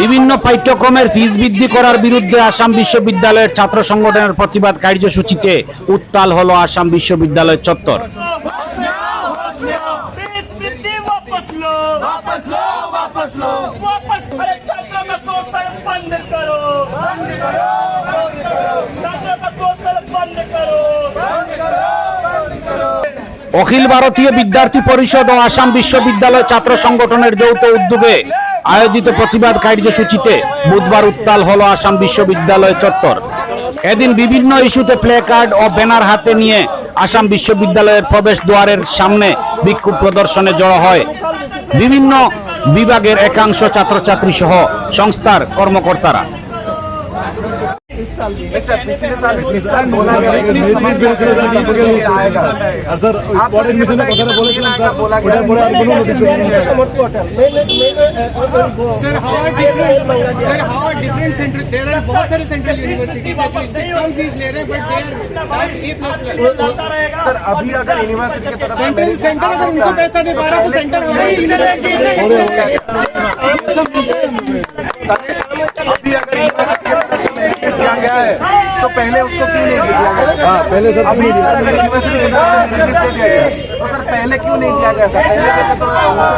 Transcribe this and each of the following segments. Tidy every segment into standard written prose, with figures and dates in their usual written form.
বিভিন্ন পাঠ্যক্রমের ফিস বৃদ্ধি করার বিরুদ্ধে আসাম বিশ্ববিদ্যালয়ের ছাত্র সংগঠনের প্রতিবাদ কার্যসূচিতে উত্তাল হলো আসাম বিশ্ববিদ্যালয় চত্বর। অখিল ভারতীয় বিদ্যার্থী পরিষদ ও আসাম বিশ্ববিদ্যালয় ছাত্র সংগঠনের যৌথ উদ্যোগে আয়োজিত প্রতিবাদ কার্যসূচিতে বুধবার উত্তাল হলো আসাম বিশ্ববিদ্যালয় চত্বর। এদিন বিভিন্ন ইস্যুতে প্লে কার্ড ও ব্যানার হাতে নিয়ে আসাম বিশ্ববিদ্যালয়ের প্রবেশ দ্বারের সামনে বিক্ষোভ প্রদর্শনে জড়ো হয় বিভিন্ন বিভাগের একাংশ ছাত্রছাত্রী সহ সংস্থার কর্মকর্তারা। अभी अगर यूनिवर्सिटी की तरफ सेंटर अगर उनको पैसा दे पा रहा तो सेंटर अभी अगर दिया गया है तो पहले उसको क्यों नहीं दिया गया? पहले सर अभी सर अगर यूनिवर्सिटी की तरफ से नोटिस दे दिया गया तो सर पहले क्यों नहीं दिया गया था? पहले देते तो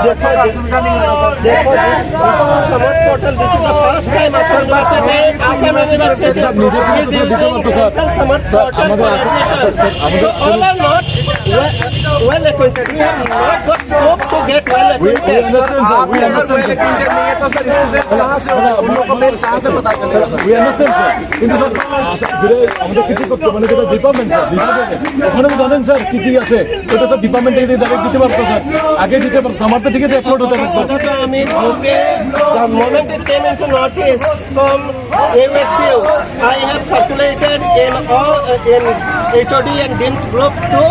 देखो असुविधा नहीं होता सर। देखो Samarth portal this is the first time असर आसाम यूनिवर्सिटी सर मुझे Samarth portal all are not well acquainted. We have not got scope to get well acquainted. आप अगर well acquainted नहीं है तो सर स्टूडेंट कहाँ से होगा? उन लोगों को मेल कहाँ से पता चलेगा सर? We understand sir. কিন্তু স্যার যেটা আমাদের কিছু মানে যেটা ডিপার্টমেন্ট স্যার ওখানে তো জানেন স্যার কি কি আছে ওটা সব ডিপার্টমেন্ট থেকে ডাইরেক্ট দিতে পারতো স্যার আগে দিতে পারতো সামারটা থেকে তো আপলোড হতে পারতো। I mean, okay, the moment it came into notice from ASU, I have circulated in all in HOD and Dean's group to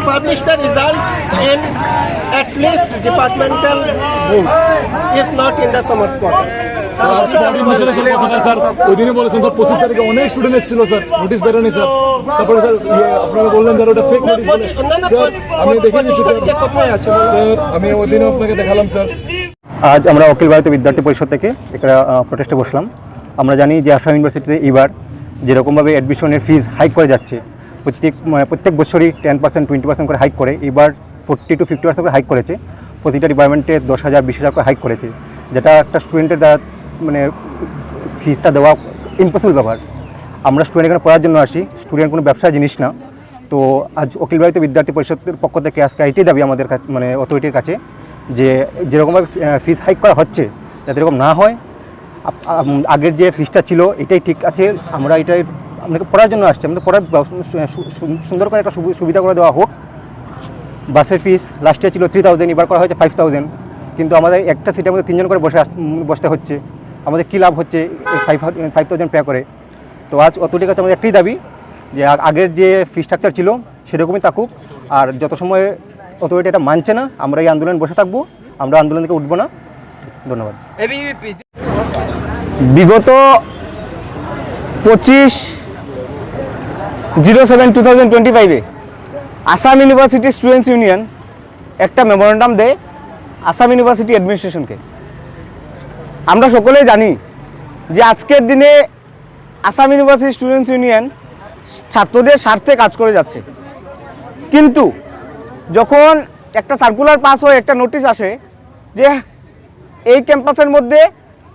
publish the result in at least departmental board, if not in the summer quarter. Sir ওই দিনই বলেছেন sir 25 তারিখে অনেক student এসেছিল sir notice বেরোনি sir তারপরে sir আপনারা বললেন sir ওটা ফেক নোটিশ স্যার আমি দেখে নিচ্ছি স্যার আমি ওই দিনও আপনাকে দেখালাম স্যার। আজ আমরা অখিল ভারতীয় বিদ্যার্থী পরিষদ থেকে একটা প্রোটেস্টে বসলাম। আমরা জানি যে আসাম ইউনিভার্সিটিতে এবার যেরকমভাবে অ্যাডমিশনের ফিজ হাইক করে যাচ্ছে প্রত্যেক বছরই 10% 20% করে হাইক করে, এবার 40 to 50% করে হাইক করেছে। প্রতিটা ডিপার্টমেন্টে 10,000 20,000 করে হাইক করেছে, যেটা একটা স্টুডেন্টের দ্বারা মানে ফিজটা দেওয়া ইম্পসিবল ব্যাপার। আমরা স্টুডেন্ট এখানে পড়ার জন্য আসি, স্টুডেন্ট কোনো ব্যবসার জিনিস না। তো আজ অখিল ভারতীয় বিদ্যার্থী পরিষদের পক্ষ থেকে আজকে এটাই দাবি আমাদের কাছে মানে অথরিটির কাছে যে যেরকমভাবে ফিজ হাইক করা হচ্ছে যাতে এরকম না হয়। আগের যে ফিজটা ছিল এটাই ঠিক আছে, আমরা এটাই আপনাকে পড়ার জন্য আসছি, আমাদের পড়ার সুন্দর করে একটা সুবিধা করে দেওয়া হোক। বাসের ফিস লাস্ট ইয়ার ছিল 3,000, এবার করা হয়েছে 5,000, কিন্তু আমাদের একটা সিটের মধ্যে 3 জন করে বসতে হচ্ছে। আমাদের কী লাভ হচ্ছে 5,000 পে করে? তো আজ অথরিটির কাছে আমাদের একটাই দাবি যে আগের যে ফি স্ট্রাকচার ছিল সেরকমই থাকুক, আর যত সময় অথরিটি এটা মানছে না আমরা এই আন্দোলন বসে থাকবো, আমরা আন্দোলন থেকে উঠবো না। ধন্যবাদ। বিগত 25/07/2025 আসাম ইউনিভার্সিটি স্টুডেন্টস ইউনিয়ন একটা মেমোরেন্ডাম দেয় আসাম ইউনিভার্সিটি অ্যাডমিনিস্ট্রেশনকে। আমরা সকলেই জানি যে আজকের দিনে আসাম ইউনিভার্সিটি স্টুডেন্টস ইউনিয়ন ছাত্রদের স্বার্থে কাজ করে যাচ্ছে, কিন্তু যখন একটা সার্কুলার পাস হয়ে একটা নোটিশ আসে যে এই ক্যাম্পাসের মধ্যে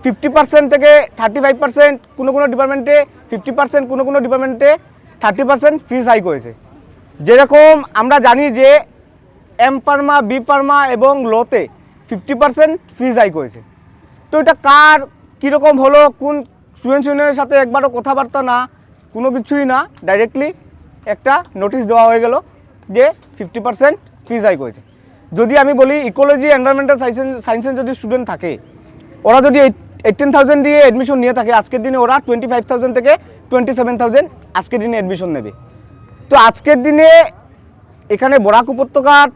50% থেকে 35%, কোনো ডিপার্টমেন্টে 50%, কোনো ডিপার্টমেন্টে 30% ফিস হাইক হয়েছে। যেরকম আমরা জানি যে এম ফার্মা, বি ফার্মা এবং লতে 50% ফিস হাইক হয়েছে। তো এটা কার কীরকম হলো, কোন স্টুডেন্টস ইউনিয়নের সাথে একবারও কথাবার্তা না, কোনো কিছুই না, ডাইরেক্টলি একটা নোটিশ দেওয়া হয়ে গেল যে 50% ফিস হাইক হয়েছে। যদি আমি বলি ইকোলজি এনভায়রনমেন্টাল সায়েন্সের যদি স্টুডেন্ট থাকে, ওরা যদি 18,000 দিয়ে অ্যাডমিশন নিয়ে থাকে, আজকের দিনে ওরা 25,000 থেকে 27,000 আজকের দিনে অ্যাডমিশন নেবে। তো আজকের দিনে এখানে বরাক উপত্যকার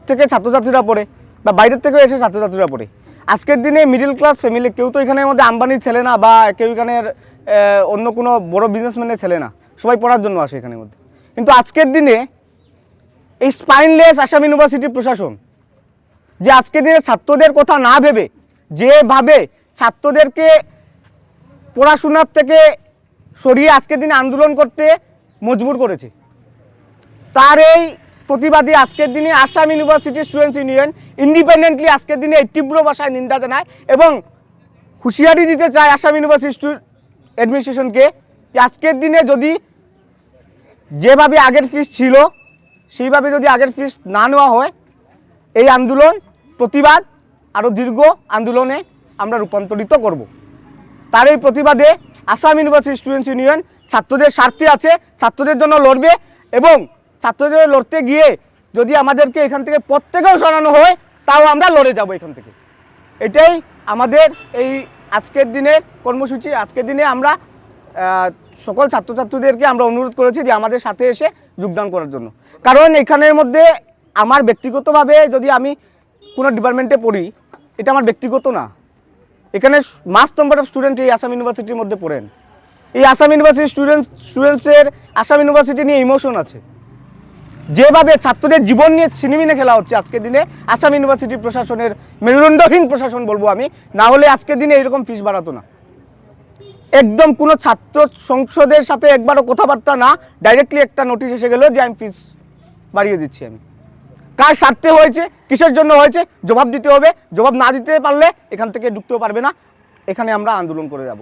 থেকে ছাত্রছাত্রীরা পড়ে বা বাইরের থেকেও এসে ছাত্রছাত্রীরা পড়ে। আজকের দিনে মিডল ক্লাস ফ্যামিলি, কেউ তো এখানের মধ্যে আম্বানির ছেলে না বা কেউ এখানের অন্য কোনো বড় বিজনেসম্যানের ছেলে না, সবাই পড়ার জন্য আসে এখানের মধ্যে। কিন্তু আজকের দিনে এই স্পাইনলেস আসাম ইউনিভার্সিটি প্রশাসন যে আজকের দিনে ছাত্রদের কথা না ভেবে যেভাবে ছাত্রদেরকে পড়াশোনার থেকে সরিয়ে আজকের দিনে আন্দোলন করতে মজবুর করেছে। তার এই প্রতিবাদী আজকের দিনে Assam university students union independently আজকের দিনে এই তীব্র ভাষায় নিন্দা জানায় এবং হুঁশিয়ারি দিতে চায় আসাম ইউনিভার্সিটি অ্যাডমিনিস্ট্রেশনকে যে আজকের দিনে যদি যেভাবে আগের ফিস ছিল সেইভাবে যদি আগের ফিস না নেওয়া হয়, এই আন্দোলন প্রতিবাদ আরও দীর্ঘ আন্দোলনে আমরা রূপান্তরিত করব। তার এই প্রতিবাদে আসাম ইউনিভার্সিটি স্টুডেন্টস ইউনিয়ন ছাত্রদের স্বার্থে আছে, ছাত্রদের জন্য লড়বে এবং ছাত্রদের লড়তে গিয়ে যদি আমাদেরকে এখান থেকে পথ থেকেও সরানো হয় তাও আমরা লড়ে যাব এখান থেকে। এটাই আমাদের এই আজকের দিনের কর্মসূচি। আজকের দিনে আমরা সকল ছাত্রছাত্রীদেরকে আমরা অনুরোধ করেছি যে আমাদের সাথে এসে যোগদান করার জন্য। কারণ এখানের মধ্যে আমার ব্যক্তিগতভাবে যদি আমি কোনো ডিপার্টমেন্টে পড়ি, এটা আমার ব্যক্তিগত না, এখানে মাস নাম্বার অফ স্টুডেন্ট এই আসাম ইউনিভার্সিটির মধ্যে পড়েন। এই আসাম ইউনিভার্সিটি স্টুডেন্টসের আসাম ইউনিভার্সিটি নিয়ে ইমোশন আছে। যেভাবে ছাত্রদের জীবন নিয়ে ছিনিমিনে খেলা হচ্ছে আজকের দিনে আসাম ইউনিভার্সিটি প্রশাসনের মেরুদণ্ডহীন প্রশাসন বলবো আমি, না হলে আজকের দিনে এরকম ফিস বাড়াতো না। একদম কোনো ছাত্র সংসদের সাথে একবারও কথাবার্তা না, ডাইরেক্টলি একটা নোটিশ এসে গেল যে আমি ফিস বাড়িয়ে দিচ্ছি। আমি কার স্বার্থে হয়েছে, কিসের জন্য হয়েছে জবাব দিতে হবে। জবাব না দিতে পারলে এখান থেকে ঢুকতেও পারবে না, এখানে আমরা আন্দোলন করে যাব।